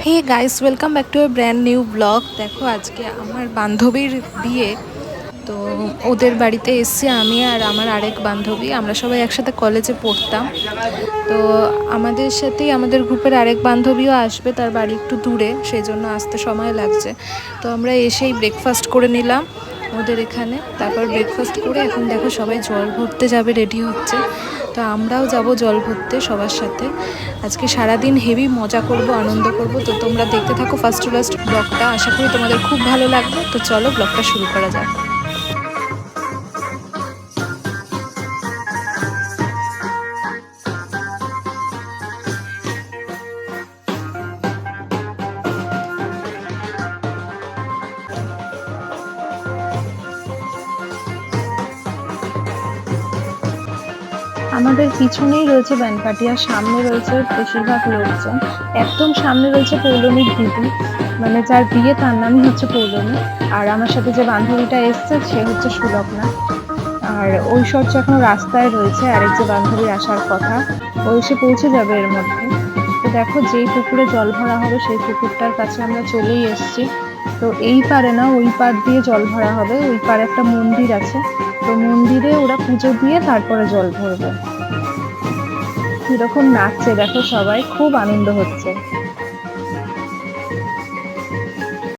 Hey guys, welcome back to a brand new blog. দেখো আজকে আমার বান্ধবীর বিয়ে, তো ওদের বাড়িতে এসছি আমি আর আমার আরেক বান্ধবী। আমরা সবাই একসাথে কলেজে পড়তাম। তো আমাদের সাথেই আমাদের গ্রুপের আরেক বান্ধবীও আসবে, তার বাড়ি একটু দূরে, সেই জন্য আসতে সময় লাগছে। তো আমরা এসেই ব্রেকফাস্ট করে নিলাম ওদের এখানে। তারপর ব্রেকফাস্ট করে এখন দেখো সবাই জল ভরতে যাবে, রেডি হচ্ছে। তো আমরাও যাব জল ভরতে সবার সাথে। আজকে সারাদিন হেভি মজা করব, আনন্দ করব। তো তোমরা দেখতে থাকো ফার্স্ট টু লাস্ট ব্লগটা, আশা করি তোমাদের খুব ভালো লাগবে। তো চলো ব্লগটা শুরু করা যাক। আমাদের পিছনেই রয়েছে ব্যান্ড পার্টি, আর সামনে রয়েছে বেশিরভাগ লোকজন। একদম সামনে রয়েছে পৌলমীর দিদি, মানে যার বিয়ে তার নামই হচ্ছে পৌলমী। আর আমার সাথে যে বান্ধবীটা এসছে সে হচ্ছে সুলগ্না। আর ঐশ্বর্য এখন রাস্তায় রয়েছে, আরেক যে বান্ধবীর আসার কথা, ও এসে পৌঁছে যাবে এর মধ্যে। তো দেখো যেই পুকুরে জল ভরা হবে সেই পুকুরটার কাছে আমরা চলেই এসেছি। তো এই পারে না, ওই পার দিয়ে জল ভরা হবে। ওই পারে একটা মন্দির আছে, তো মন্দিরে ওরা পুজো দিয়ে তারপরে জল ভরবে। কিরকম নাচছে দেখো, সবাই খুব আনন্দ হচ্ছে।